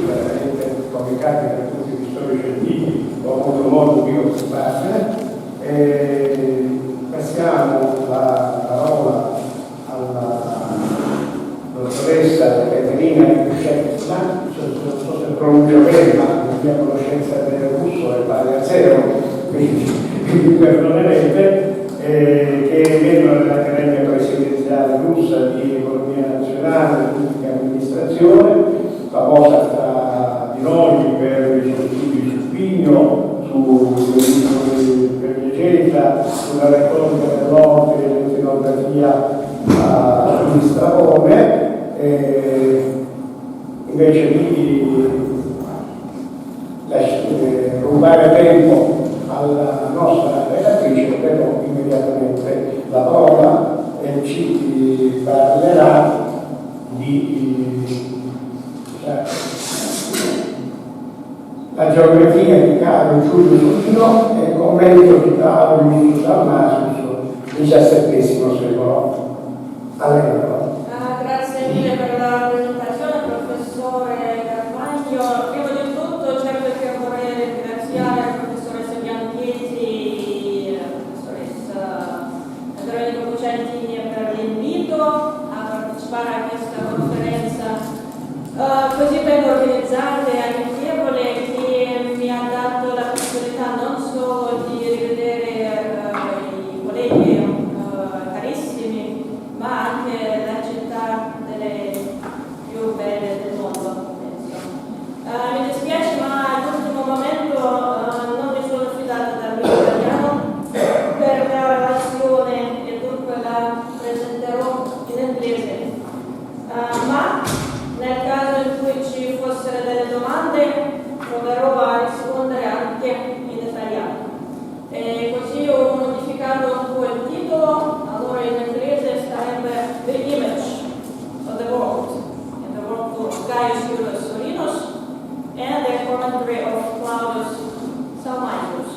veramente complicati per tutti gli storici scientifici, ho avuto modo di occuparne. Passiamo la parola alla dottoressa Ekaterina Ilyushechkina, non so se pronuncio bene, ma la mia conoscenza del russo è pari a zero, quindi mi perdonerete, che è membro dell'Accademia Presidenziale russa di Economia Nazionale e Pubblica Amministrazione, famosa tra di noi per i suoi studi su Pigno, per licenza, sulla retorica dell'opera e l'etnografia di Strabone. Invece di rubare tempo alla nostra relatrice, però immediatamente la parola e ci parlerà di la geografia di Caio Giulio Solino e il commento di Claudius Salmasius, XVII secolo. Grazie mille per la presentazione, professore Galvagno. Prima di tutto certo che vorrei ringraziare la professoressa Bianchetti, la professoressa Ekaterina per l'invito a partecipare a questa conferenza così ben organizzata e amichevole, che mi ha dato la possibilità non solo di rivedere i colleghi carissimi, ma anche la città delle più belle del mondo, penso. Mi dispiace, ma all'ultimo momento non mi sono fidata dal mio italiano per la relazione e dunque la presenterò in inglese. Ma nel caso in cui ci fossero delle domande proverò a rispondere anche in italiano. E così ho modificato un po' il titolo, allora in inglese sarebbe The Image of the World, in the work of Caio Giulio Solino and the commentary of Claudius Salmasius.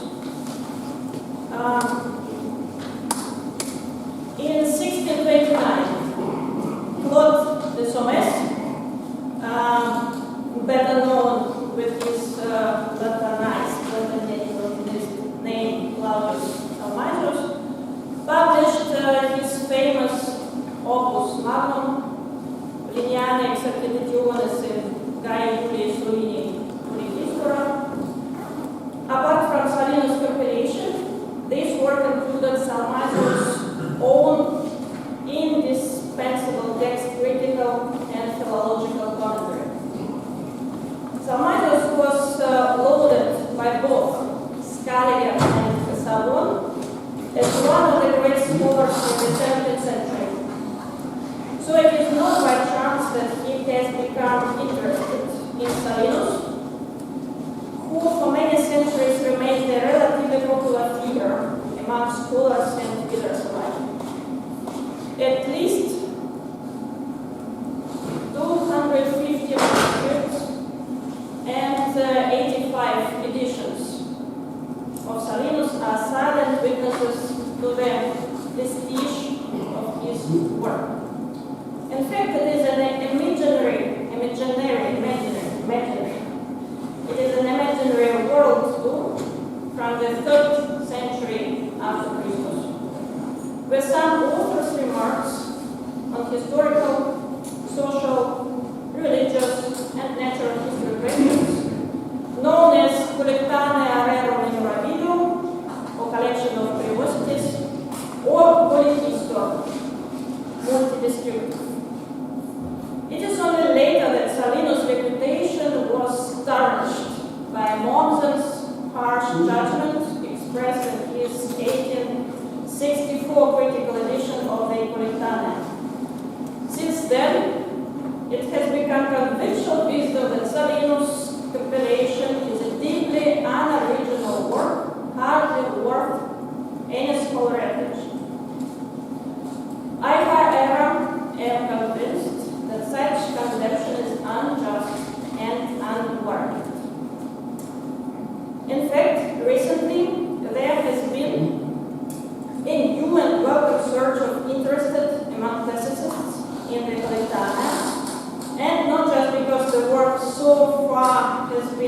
In 1629, Claude de Salmasius, better known with his Latinized name Claudius Salmasius, published his famous opus magnum, Lineare Exercitationes in Caio Giulio Solini Historia. Apart from Salino's compilation, this work included Salmasius' own indispensable text, critical and philological commentary. Salmasius was lauded by both Scaliger and Savon as one of the great scholars in the 17th century. So it is not by chance that he has become interested in Salinus, who for many centuries remained a relatively popular figure among scholars and readers alike. At least 250 manuscripts and 85 editions of Salinus are silent witnesses to the prestige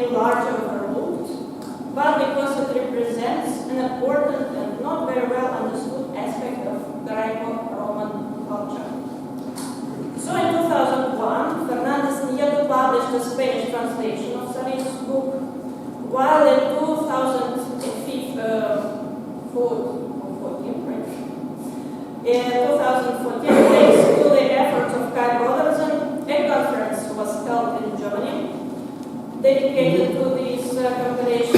being largely overlooked, but because it represents an important and not very well understood aspect of Greco-Roman culture. So in 2001, Fernández Nieto published a Spanish translation of Salino's book, while in 2014, thanks to the efforts of Caio brothers, a conference was held in Germany dedicated to these compilations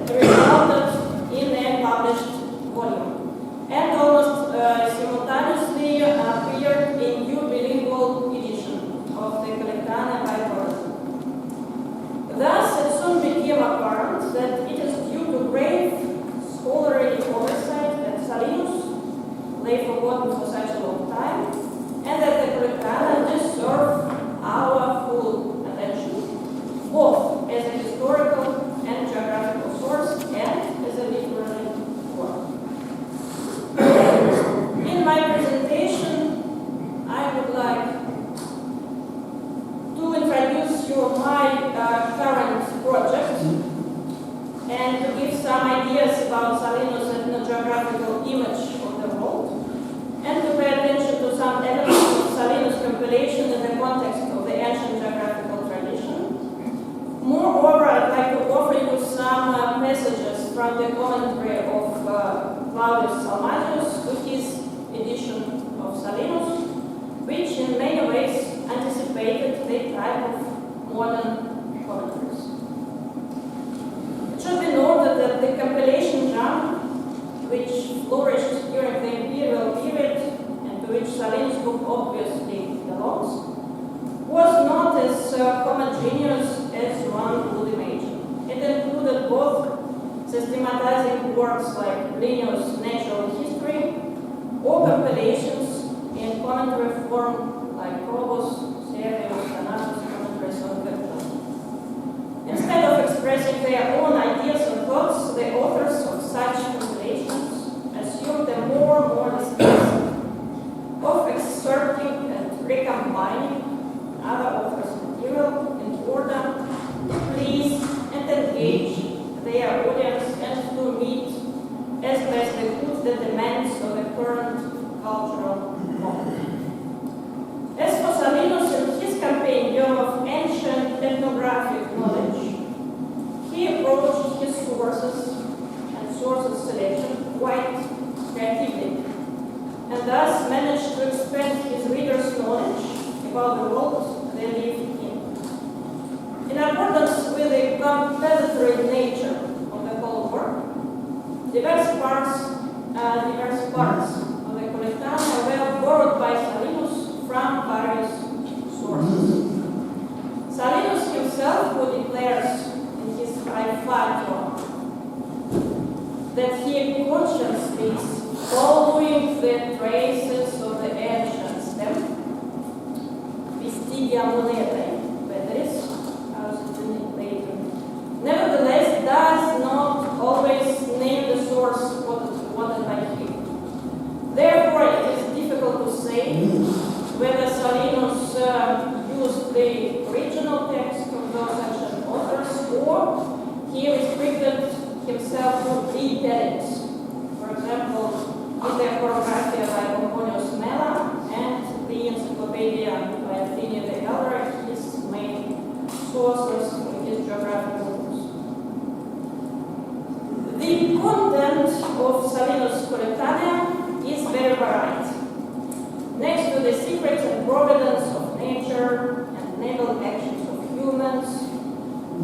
that resulted in a published volume, and almost simultaneously appeared in new bilingual edition of the Collectana by brothers. Thus, it soon became apparent that it is due to grave scholarly oversight that Salinus lay forgotten for such a long time, and that the Collectana deserve our full attention, both as a historical and geographical source and as a literary work. In my presentation, I would like to introduce you my current project and to give some ideas about Salinus' ethnogeographical image of the world, and to pay attention to some elements of Salinus' compilation in the context of the ancient geographical tradition. Moreover, I'd like to offer you some passages from the commentary of Claudius Salmasius to his edition of Salinus, which in many ways anticipated the type of modern commentaries. It should be noted that the compilation genre, which flourished during the imperial period and to which Salinus' book obviously belongs, was not as homogeneous as one would imagine. It included both systematizing works like Linnaeus' Natural History or compilations in commentary form like Probus, Servius, and others commentaries on Vector. Instead of expressing their own ideas and thoughts, the authors of such compilations assumed a more modest task of excerpting and recombining other authors' material in order to please and engage their audience and to meet as best they could the demands of the current cultural moment. As for Salinus and his compendium of ancient ethnographic knowledge, he approached his sources and sources selection quite creatively, and thus managed to expand his readers' knowledge about the world they lived in. In accordance with the compensatory nature of the whole work, diverse parts of the Collectana were borrowed by Salinus from various sources. Salinus himself, who declares in his Fatio that he consciously is following the traces of the ancient stem, Vestigia Monetae, nevertheless does not always name the source quoted by him. Therefore, it is difficult to say whether Salinus used the original text of those ancient authors or he restricted himself to retelling. For example, in the Geografia by Pomponius Mela and the Encyclopedia by Pliny the Elder, his main sources in his geographical books. The content of Salinus' Collectana is very varied. Next to the secrets and providence of nature and naval actions of humans,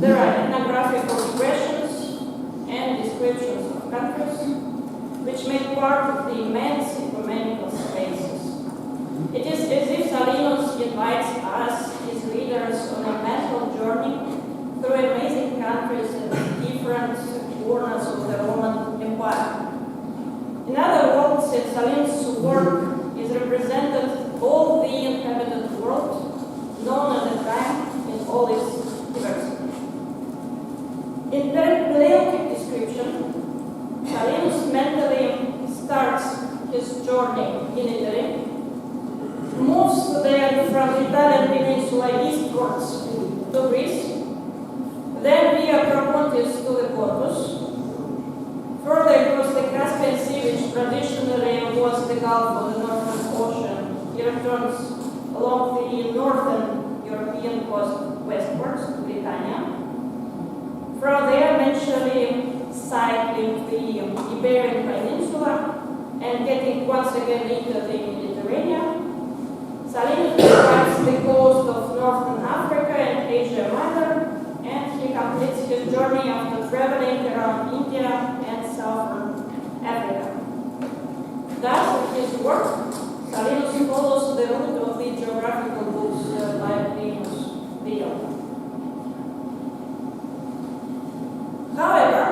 there are ethnographical regressions and descriptions of countries, which make part of the immense ecumenical spaces. It is as if Salinus invites us, his readers, on a mental journey through amazing countries and different corners of the Roman Empire. In other words, in Salinus' work is represented all the inhabited world, known at the time in all its diversity. In parallel description, Salinus mentally starts his journey in Italy, moves there from the Italian peninsula eastwards to Greece, then authorities to the Corpus. Further, across the Caspian Sea, which traditionally was the Gulf of the Northern Ocean, he returns along the northern European coast westwards to Catania. From there, eventually cycling the Iberian Peninsula and getting once again into the Mediterranean. Salinus describes the coast of northern Africa and Asia Minor, and he completes his journey after traveling around India and southern Africa. Thus, in his work, Salinus follows the route of the geographical books like Linus Leo. However,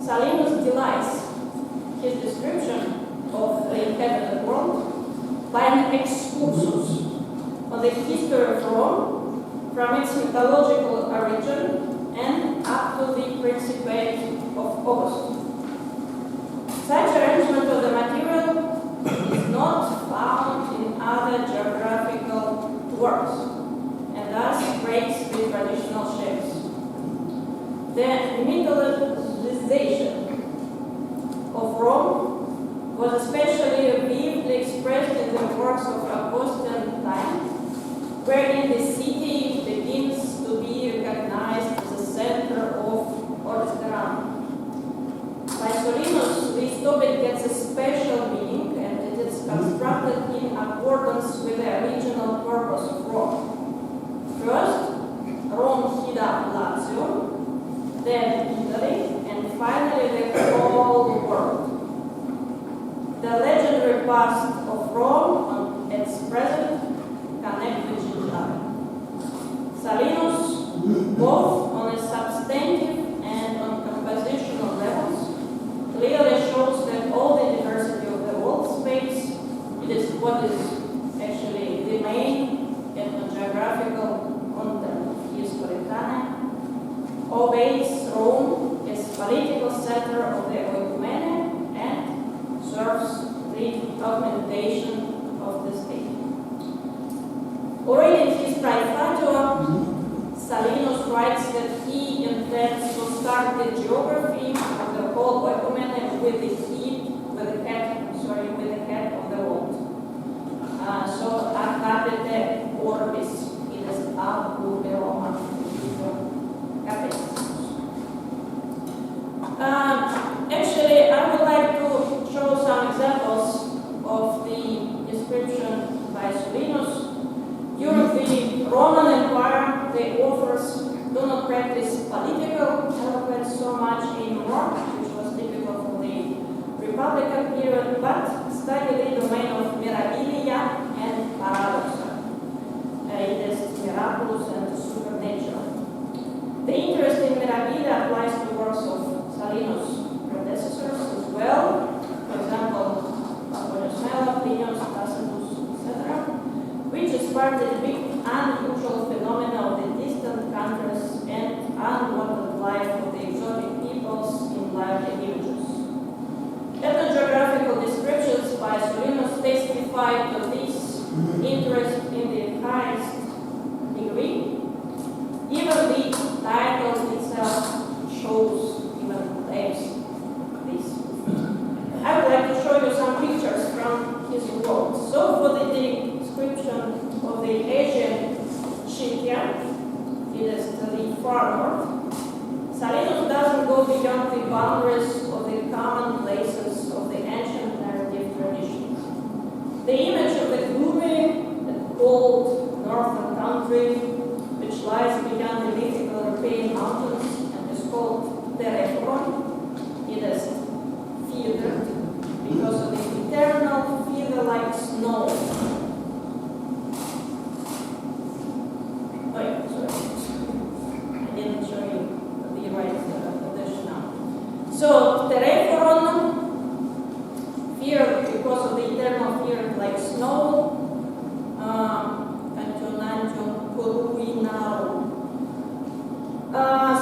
Salinus delights his description of the inhabited world by an excursus on the history of Rome from its mythological origin and up to the Principate of August. Such arrangement of the material is not found in other geographical works and thus breaks the traditional shapes. The mythologization of Rome was especially vividly expressed in the works of Augustan time, wherein the city begins to be recognized as the center of Oresteran. By Solinus, this topic gets a special meaning and it is constructed in accordance with the original purpose of Rome. First, Rome hid up Lazio, then Italy, and finally the whole world. The legendary past of Rome and its present connect with each other. Salinus, both on a substantive and on compositional levels, clearly shows that all the diversity of the world space, it is what is actually the main ethnogeographical content of history Catania, obeys Rome as political center of the oikumene and serves the documentation of the state. Already in his Praefatio, Salinus writes that he intends to start the geography of the whole oikumene with the head of the world. So ad capite orbis, it is ab urbe Roma. Actually, I would like to show some examples of the description by Solinus. During the Roman Empire, the authors do not practice political eloquence so much anymore, which was typical for the Republican period, but study the domain of mirabilia and paradoxa. It is miraculous and supernatural. The interest in mirabilia applies to works of Salinus' predecessors as well, for example, Plinius, Tacitus, etc., which is part of the big unusual phenomena of the distant countries and unwanted life of the exotic peoples in lively images. Ethnogeographical descriptions by Solinus testify to this interest in the highest degree. Even the title itself shows, even claims this. I would like to show you some pictures from his work. So for the description of the Asian Scythia, it is to the far north, Salinus doesn't go beyond the boundaries of the commonplaces of the ancient narrative traditions. The image of the gloomy and cold northern country, which lies beyond the mythical European mountains and is called Terreforon, it is feathered because of the eternal feather-like snow. Oh yeah, sorry. I didn't show you the right position now. So Terreforon, feared because of the eternal feather-like snow,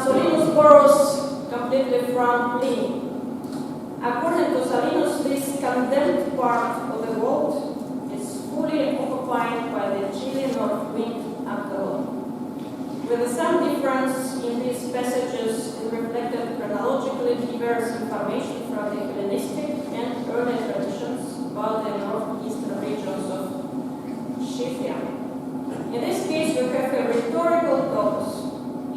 Solinus borrows completely from Pliny. According to Solinus, this condemned part of the world is fully occupied by the chilly north wind after all, with some difference in these passages reflected chronologically diverse information from the Hellenistic and early traditions about the northeastern regions of Scythia. In this case, we have a rhetorical topos.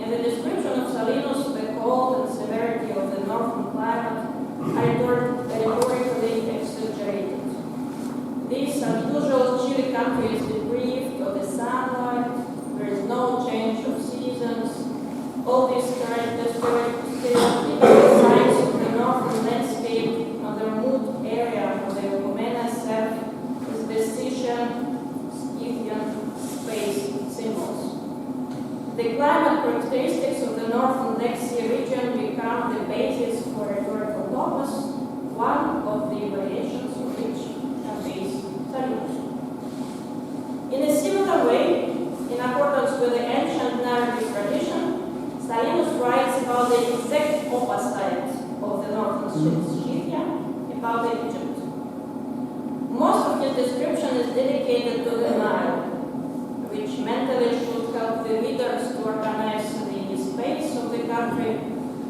In the description of Salinus, the cold and severity of the northern climate are rhetorically exaggerated. This unusual chilly country is deprived of the sunlight, there is no change of seasons. All these stereotypical signs of the northern landscape on the remote area of the Ecumena serve as the Scythian space symbols. The climate characteristics of the northern Black Sea region become the basis for rhetorical topos, one of the variations of which conveys Salinus. In a similar way, in accordance with the ancient narrative tradition, Salinus writes about the exact opposite of the northern Scythia, about Egypt. Most of his description is dedicated to the Nile, which mentally should help the readers to organize the space of the country,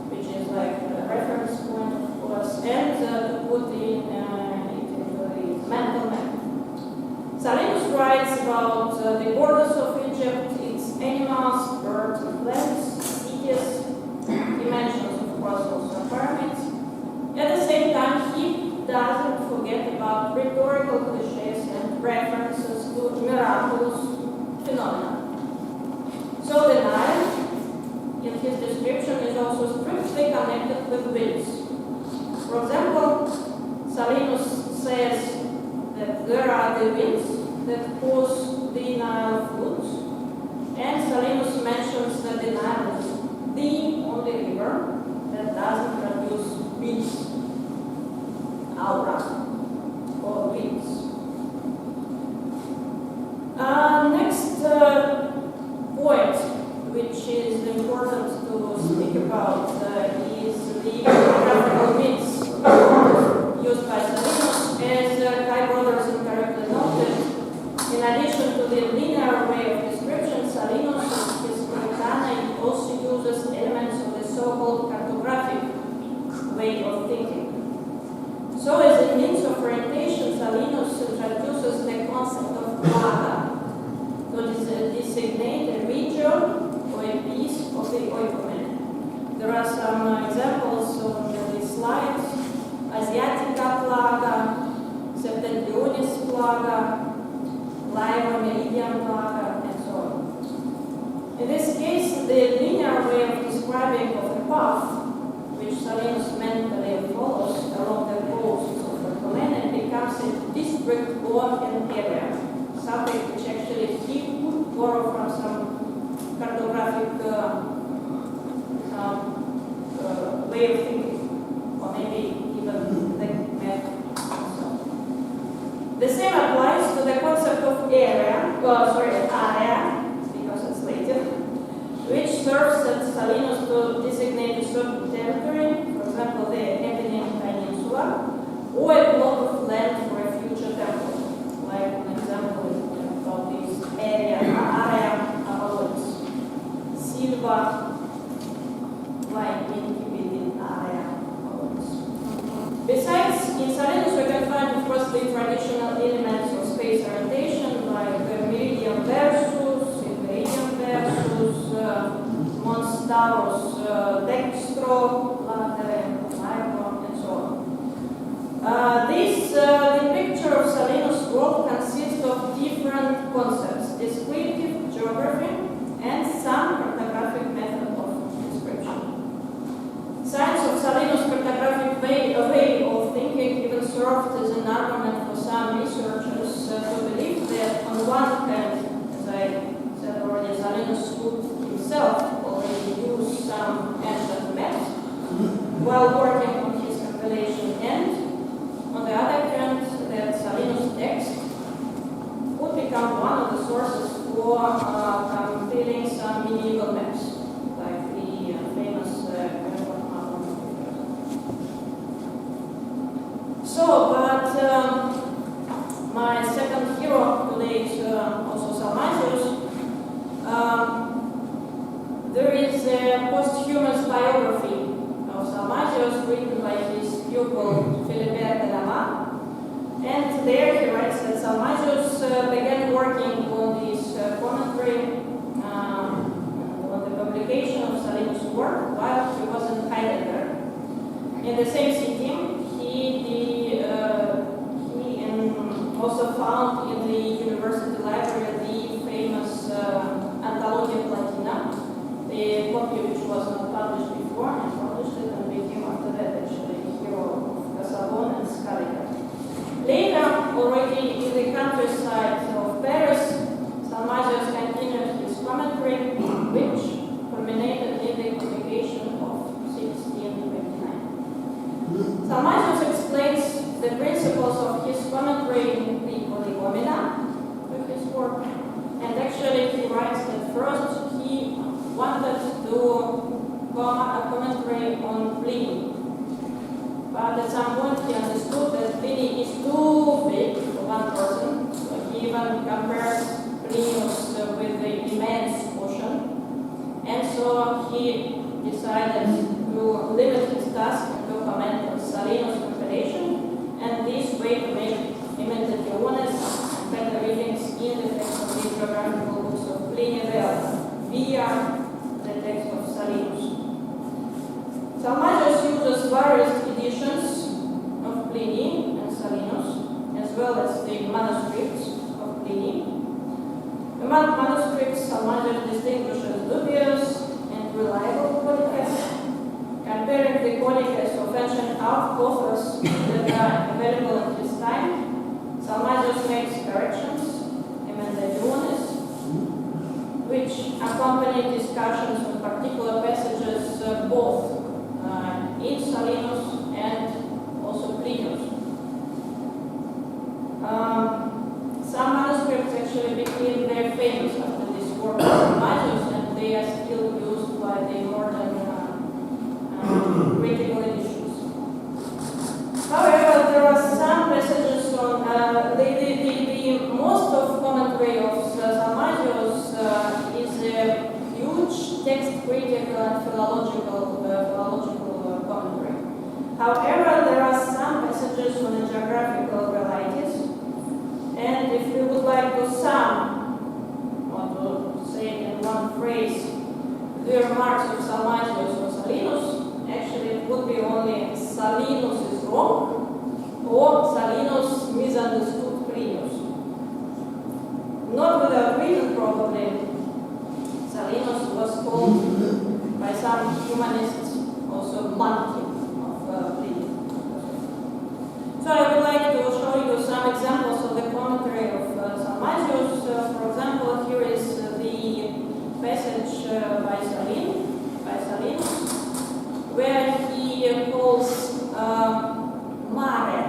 which is like a reference point, of course, and to put it into the mental map. Salinus writes about the borders of Egypt, its animals, birds and plants, cities. He mentions, of course, also pyramids. At the same time, he doesn't forget about rhetorical cliches and references to miraculous phenomena. So the Nile, in his description, is also strictly connected with winds. For example, Salinus says that there are the winds that cause the Nile floods, and Salinus mentions that the Nile is the only river that doesn't produce winds, aura, or winds. Next point, which is important to speak about, is the geographical means used by Salinus. As Kai brothers incorrectly noted, in addition to the linear way of description, Salinus in his commento also uses elements of the so-called cartographic way of thinking. So as a means of orientation, Salinus introduces the concept of plaga to designate a region or a piece of the oikomen. There are some examples on the slides: Asiatica plaga, Septentrionis plaga, Lyra meridian plaga, and so on. In this case, the linear way of describing of a path, which Salinus mentally follows along the coasts of the Ecumene, becomes a district or an area, subject which actually he would borrow from some cartographic way of thinking, or maybe even the map. The same applies to the concept of area, because it's later, which serves as Salinus to designate a certain territory, for example, the Apennine Peninsula, or a block of land for a future temple, like an example of this area Avalonis, Silva, like in area Avalonis. Besides, in Salinus we can find, of course, the traditional elements of space orientation, like meridian versus, meridian versus, Mons Taurus dextro, latere, and so on. The picture of Salinus' world consists of different concepts: descriptive geography and some cartographic method of description. Science of Salinus' cartographic way of thinking even served as an argument for some researchers to believe that, on one hand, as I said already, Salinus could himself already use some ancient maps while working on his compilation, and on the other hand, that Salinus' text would become one of the sources for compiling some medieval maps, like the famous my second hero today is also Salmasius. There is a posthumous biography of Salmasius written by his pupil Ekaterina. And there he writes that Salmasius began working on this commentary on the publication of Salinus' work while he was in Heidelberg. In the same city, he also found in the University library the famous Anthologia Latina, the copy which was not published before, and published it and became after that actually a hero of Casabon and Scaliger. Later, already in the countryside of Paris, Salmasius continued his commentary, which culminated in the publication of 1629. Salmasius explains the principles of his commentary in the Prolegomena with his work, and actually he writes that first he wanted to do a commentary on Pliny. But at some point he understood that Pliny is too big for one person, so he even compares Plinius with the immense ocean. And so he decided to limit his task to comment on Salinus' compilation, and this way to make immediately honest and better readings in the text of the geographical books of Pliny the Elder via the text of Salinus. Salmasius uses various editions of Pliny and Salinus, as well as the manuscripts of Pliny. The manuscripts Salmasius distinguishes dubious and reliable codices, comparing the codices of ancient authors that are available at this time. Salmasius makes corrections, emendaciones, which accompany discussions on particular passages both in Salinus and also Plinius. Some manuscripts actually became very famous after this work of Salmasius, and they are still used by the modern critical editions. However, there are some passages on the most of commentary of Salmasius is a huge text critical and philological commentary. However, there are some passages on the geographical varieties, and if we would like to sum, or to say in one phrase, the remarks of Salmasius or Salinus, actually it would be only Salinus is wrong or Salinus misunderstood Plinius. Not without reason, probably. Salinus was called by some humanists also monkey of Pliny. So I would like to show you some examples of the commentary of Salmasius. For example, here is the passage by Salinus, where he calls Mare,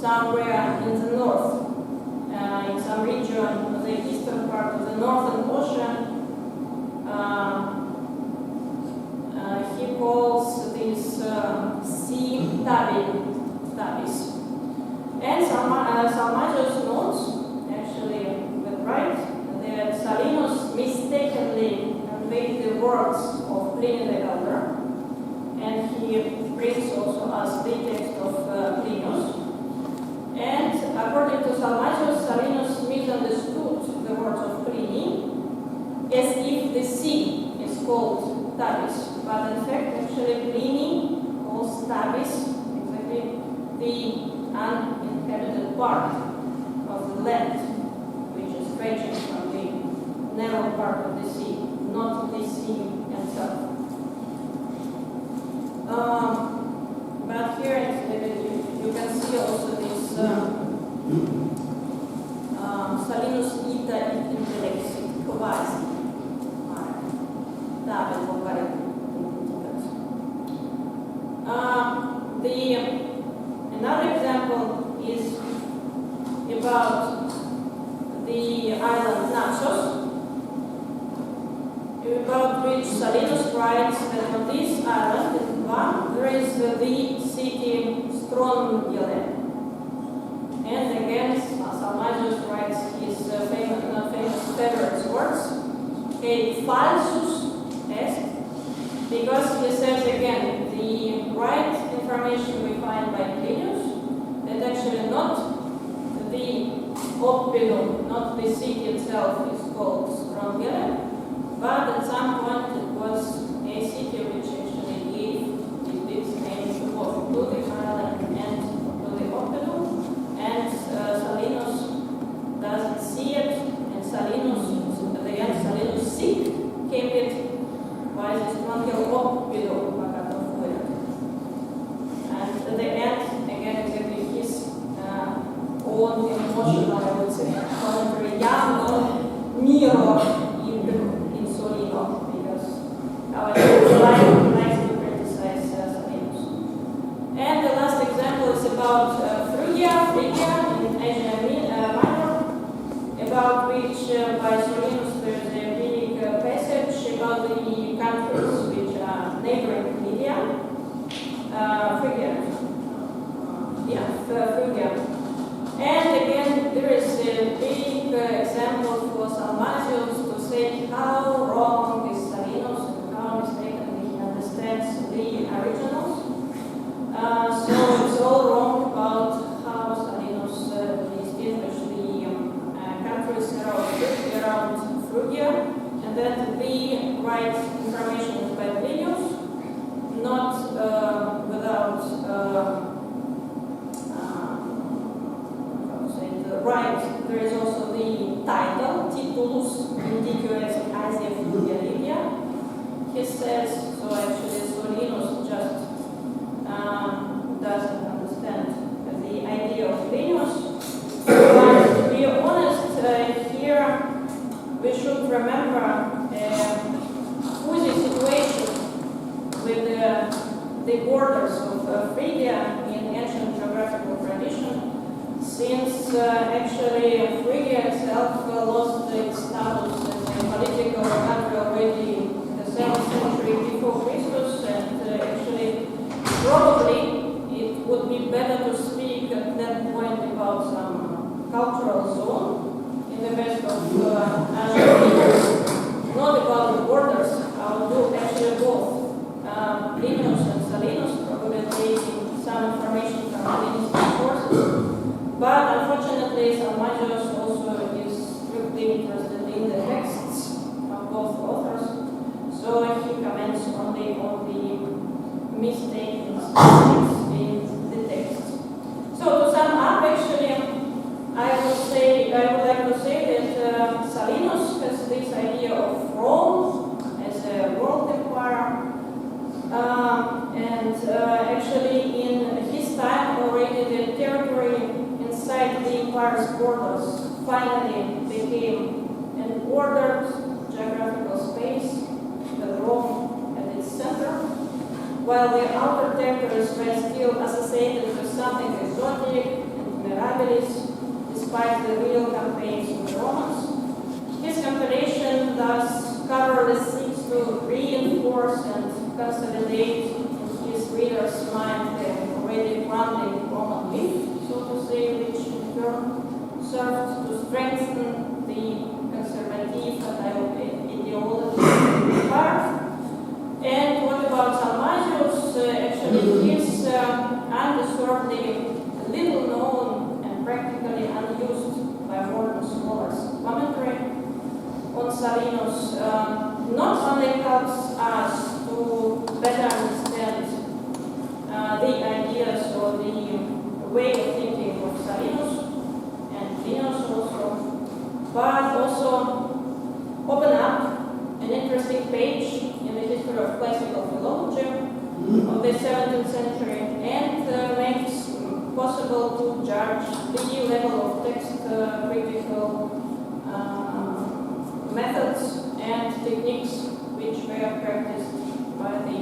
somewhere in the north, in some region, the eastern part of the Northern Ocean. He calls this sea Tabis. And Salmasius notes, actually with right, that Salinus mistakenly conveyed the words of Pliny the Elder, and he brings also us the text of Plinius. And according to Salmasius, Salinus misunderstood the words of Pliny as if the sea is called Tabis, but in fact, actually, Pliny calls Tabis exactly the uninhabited part of the land, which is stretching from the narrow part of the sea, not the sea itself. But here you can see also this Salinus ita intelexit quasi. Another example is about the island Naxos, about which Salinus writes that on this island, there is the city Strongile. And again, Salmasius writes his famous favorite words, E falsus est because he says again, the right information we find by Plinius, that actually not the Oppidum, not the city itself is called Strongere, but at some point it was a city which actually gave its name to both to the island and to the Oppidum, and Salinus doesn't see it, and Salinus, at the end Salinus sick, kept it by the Strongere Oppidum, and at the end, again, exactly his own emotional, I would say, commentary, mirror in Solino, because however, likes to criticize Salinus. And the last example is about Phrygia in Asia Minor, about which by Solinus there is a big passage about the countries which are neighboring Lydia. Phrygia. And again, there is a big example for Salmasius to say how wrong is Salinus and how mistakenly he understands the originals. So it's all wrong about how Salinus distinguished the countries around Phrygia, and that the right information is by Plinius, not without right. There is also the title, Titulus Indicues Asia Phrygia Lydia. He says, so actually Solinus just doesn't understand the idea of Plinius. But to be honest, here we should remember who the situation with the borders of Phrygia in ancient geographical tradition, since actually Phrygia itself lost its status as a political country already in the 7th century before Christus, and actually probably it would be better to speak at that point about some cultural zone in the west of Asia, not about the borders. I will do actually both. Plinius and Salinus probably taking some information from Plinius sources, but unfortunately Salmasius also is strictly interested in the texts of both authors, so he comments only on the mistaken statements in the text. So to sum up, actually, I would like to say that Salinus has this idea of Rome as a world empire, and actually in his time already the territory inside the empire's borders finally became an ordered geographical space with Rome at its center, while the outer territories were still associated with something exotic and mirabilis, despite the real campaigns of the Romans. His compilation thus cleverly seeks to reinforce and consolidate in his reader's mind the already crumbling Roman myth, so to say, which in turn served to strengthen the conservative ideology of the empire. And what about Salmasius? Actually, his undeservedly little known and practically unused by modern scholars commentary on Salinus not only helps us to better understand the ideas or the way of thinking of Salinus and Plinius also, but also open up an interesting page in the history of classical philology of the 17th century, and makes possible to judge the level of text critical methods and techniques which were practiced by the